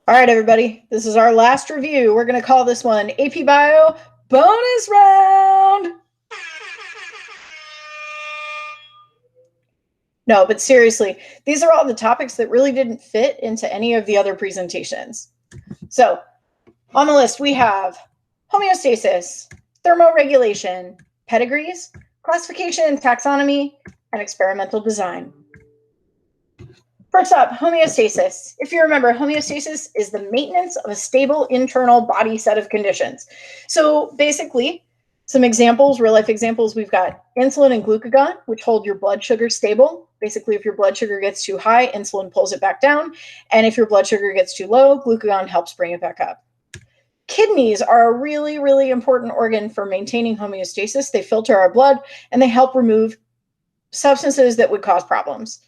All right, everybody, this is our last review. We're going to call this one AP Bio Bonus Round. No, but seriously, these are all the topics that really didn't fit into any of the other presentations. So, on the list, we have homeostasis, thermoregulation, pedigrees, classification and taxonomy, and experimental design. First up, homeostasis. If you remember, homeostasis is the maintenance of a stable internal body set of conditions. So basically, some examples, real life examples, we've got insulin and glucagon, which hold your blood sugar stable. Basically, if your blood sugar gets too high, insulin pulls it back down. And if your blood sugar gets too low, glucagon helps bring it back up. Kidneys are a really, really important organ for maintaining homeostasis. They filter our blood and they help remove substances that would cause problems.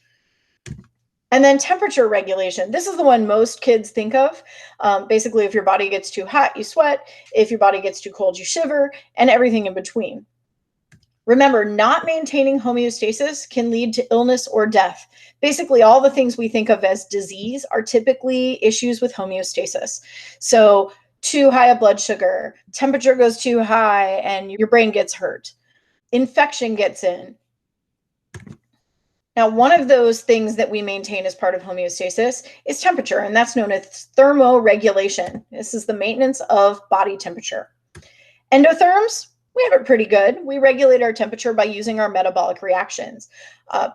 And then temperature regulation. This is the one most kids think of. Basically, if your body gets too hot, you sweat. If your body gets too cold, you shiver, and everything in between. Remember, not maintaining homeostasis can lead to illness or death. Basically, all the things we think of as disease are typically issues with homeostasis. So too high a blood sugar, temperature goes too high, and your brain gets hurt. Infection gets in. Now, one of those things that we maintain as part of homeostasis is temperature, and that's known as thermoregulation. This is the maintenance of body temperature. Endotherms, we have it pretty good. We regulate our temperature by using our metabolic reactions.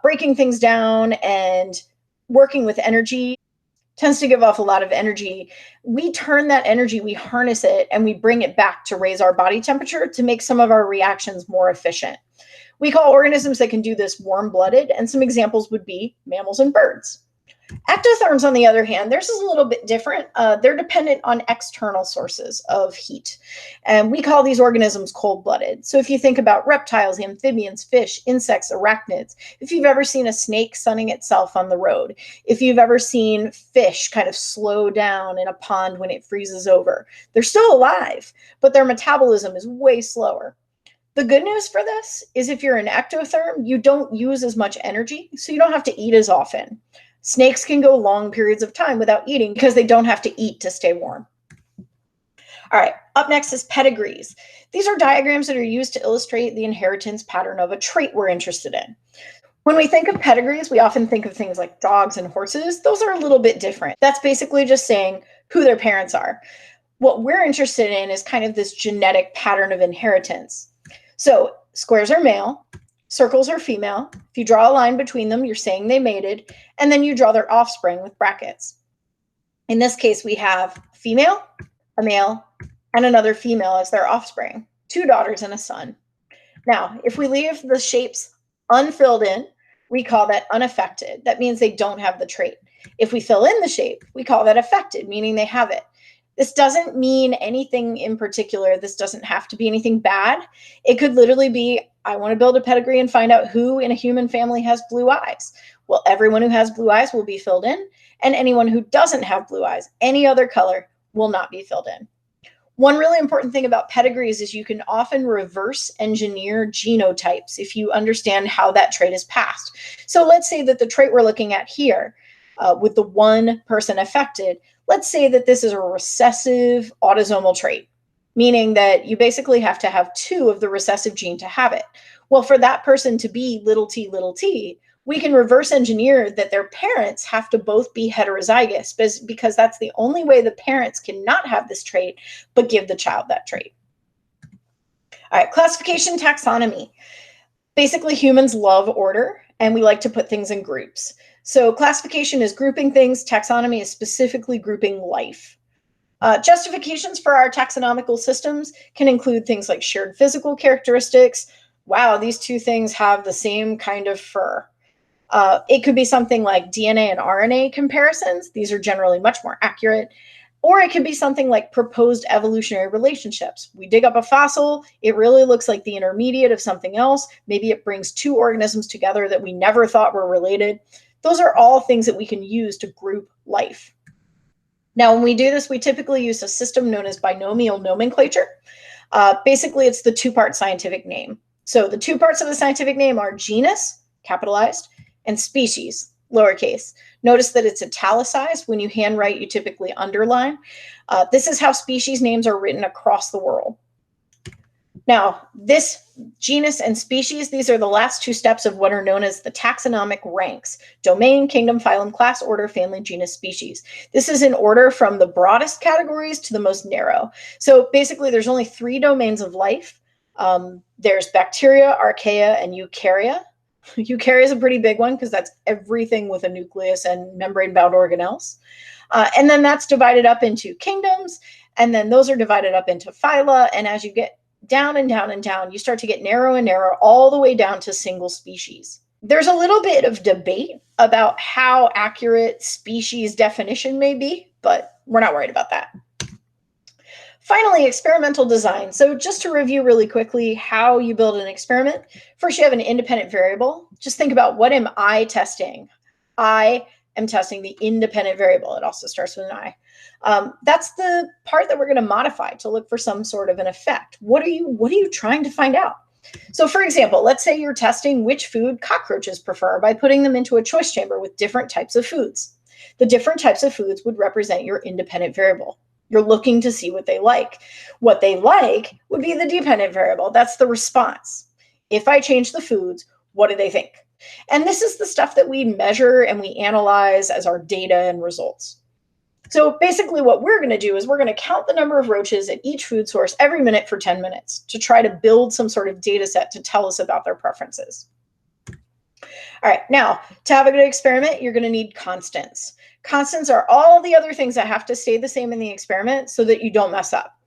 Breaking things down and working with energy tends to give off a lot of energy. We turn that energy, we harness it, and we bring it back to raise our body temperature to make some of our reactions more efficient. We call organisms that can do this warm-blooded, and some examples would be mammals and birds. Ectotherms, on the other hand, theirs is a little bit different. They're dependent on external sources of heat, and we call these organisms cold-blooded. So if you think about reptiles, amphibians, fish, insects, arachnids, if you've ever seen a snake sunning itself on the road, if you've ever seen fish kind of slow down in a pond when it freezes over, they're still alive, but their metabolism is way slower. The good news for this is if you're an ectotherm, you don't use as much energy, so you don't have to eat as often. Snakes can go long periods of time without eating because they don't have to eat to stay warm. All right, up next is pedigrees. These are diagrams that are used to illustrate the inheritance pattern of a trait we're interested in. When we think of pedigrees, we often think of things like dogs and horses. Those are a little bit different. That's basically just saying who their parents are. What we're interested in is kind of this genetic pattern of inheritance. So squares are male, circles are female. If you draw a line between them, you're saying they mated, and then you draw their offspring with brackets. In this case, we have a female, a male, and another female as their offspring, 2 daughters and a son. Now, if we leave the shapes unfilled in, we call that unaffected. That means they don't have the trait. If we fill in the shape, we call that affected, meaning they have it. This doesn't mean anything in particular. This doesn't have to be anything bad. It could literally be, I want to build a pedigree and find out who in a human family has blue eyes. Well, everyone who has blue eyes will be filled in, and anyone who doesn't have blue eyes, any other color, will not be filled in. One really important thing about pedigrees is you can often reverse engineer genotypes if you understand how that trait is passed. So let's say that the trait we're looking at here, with the one person affected, let's say that this is a recessive autosomal trait, meaning that you basically have to have 2 of the recessive gene to have it. Well, for that person to be little t, we can reverse engineer that their parents have to both be heterozygous because that's the only way the parents cannot have this trait, but give the child that trait. All right, classification taxonomy. Basically, humans love order, and we like to put things in groups. So classification is grouping things. Taxonomy is specifically grouping life. Justifications for our taxonomical systems can include things like shared physical characteristics. Wow, these 2 things have the same kind of fur. It could be something like DNA and RNA comparisons. These are generally much more accurate. Or it could be something like proposed evolutionary relationships. We dig up a fossil, it really looks like the intermediate of something else. Maybe it brings 2 organisms together that we never thought were related. Those are all things that we can use to group life. Now, when we do this, we typically use a system known as binomial nomenclature. Basically, it's the 2-part scientific name. So the 2 parts of the scientific name are genus, capitalized, and species, lowercase. Notice that it's italicized. When you handwrite, you typically underline. This is how species names are written across the world. Now, this genus and species, these are the last two steps of what are known as the taxonomic ranks: domain, kingdom, phylum, class, order, family, genus, species. This is in order from the broadest categories to the most narrow. So basically, there's only 3 domains of life. There's bacteria, archaea, and eukarya. Eukarya is a pretty big one because that's everything with a nucleus and membrane-bound organelles. And then that's divided up into kingdoms, and then those are divided up into phyla, and as you get down and down and down, you start to get narrow and narrow all the way down to single species. There's a little bit of debate about how accurate species definition may be, but we're not worried about that. Finally, experimental design. So just to review really quickly how you build an experiment. First, you have an independent variable. Just think about, what am I testing? I am testing the independent variable. It also starts with an I. That's the part that we're going to modify to look for some sort of an effect. What are you trying to find out? So for example, let's say you're testing which food cockroaches prefer by putting them into a choice chamber with different types of foods. The different types of foods would represent your independent variable. You're looking to see what they like. What they like would be the dependent variable. That's the response. If I change the foods, what do they think? And this is the stuff that we measure and we analyze as our data and results. So basically what we're going to do is we're going to count the number of roaches at each food source every minute for 10 minutes to try to build some sort of data set to tell us about their preferences. All right, now to have a good experiment, you're going to need constants. Constants are all the other things that have to stay the same in the experiment so that you don't mess up.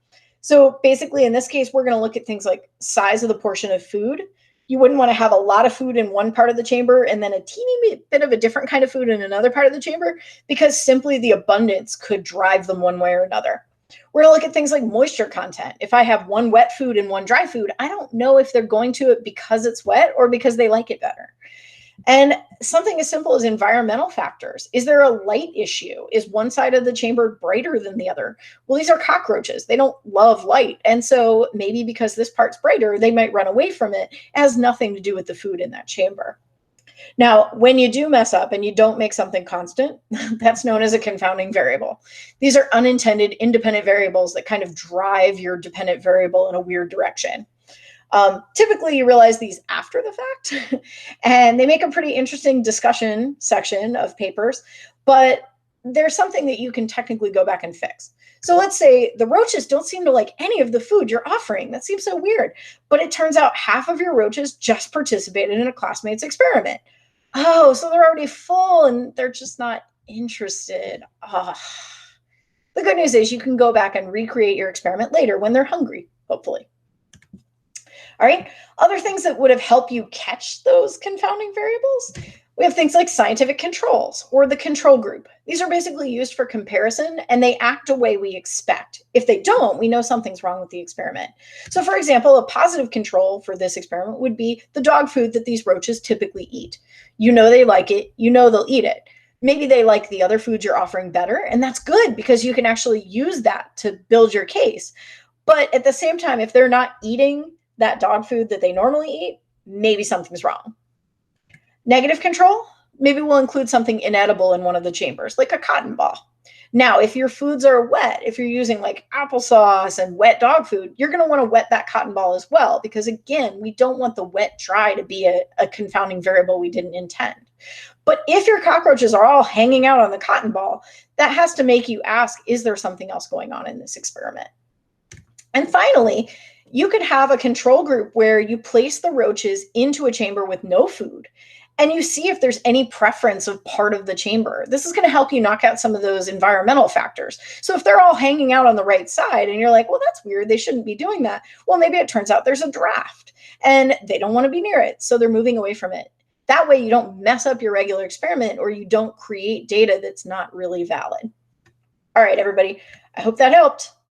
So basically in this case, we're going to look at things like size of the portion of food. You wouldn't want to have a lot of food in one part of the chamber and then a teeny bit of a different kind of food in another part of the chamber, because simply the abundance could drive them one way or another. We're going to look at things like moisture content. If I have one wet food and one dry food, I don't know if they're going to it because it's wet or because they like it better. And something as simple as environmental factors. Is there a light issue? Is one side of the chamber brighter than the other? Well, these are cockroaches. They don't love light. And so maybe because this part's brighter, they might run away from it. It has nothing to do with the food in that chamber. Now, when you do mess up and you don't make something constant, that's known as a confounding variable. These are unintended independent variables that kind of drive your dependent variable in a weird direction. Typically, you realize these after the fact, and they make a pretty interesting discussion section of papers, but there's something that you can technically go back and fix. So let's say the roaches don't seem to like any of the food you're offering. That seems so weird. But it turns out half of your roaches just participated in a classmate's experiment. Oh, so they're already full and they're just not interested. Oh. The good news is you can go back and recreate your experiment later when they're hungry, hopefully. All right, other things that would have helped you catch those confounding variables, we have things like scientific controls or the control group. These are basically used for comparison and they act a way we expect. If they don't, we know something's wrong with the experiment. So for example, a positive control for this experiment would be the dog food that these roaches typically eat. You know they like it, you know they'll eat it. Maybe they like the other foods you're offering better, and that's good because you can actually use that to build your case. But at the same time, if they're not eating that dog food that they normally eat, maybe something's wrong. Negative control, maybe we'll include something inedible in one of the chambers, like a cotton ball. Now, if your foods are wet, if you're using like applesauce and wet dog food, you're going to want to wet that cotton ball as well, because again, we don't want the wet dry to be a confounding variable we didn't intend. But if your cockroaches are all hanging out on the cotton ball, that has to make you ask, is there something else going on in this experiment? And finally, you could have a control group where you place the roaches into a chamber with no food and you see if there's any preference of part of the chamber. This is going to help you knock out some of those environmental factors. So if they're all hanging out on the right side and you're like, well, that's weird, they shouldn't be doing that. Well, maybe it turns out there's a draft and they don't want to be near it, so they're moving away from it. That way you don't mess up your regular experiment or you don't create data that's not really valid. All right, everybody, I hope that helped.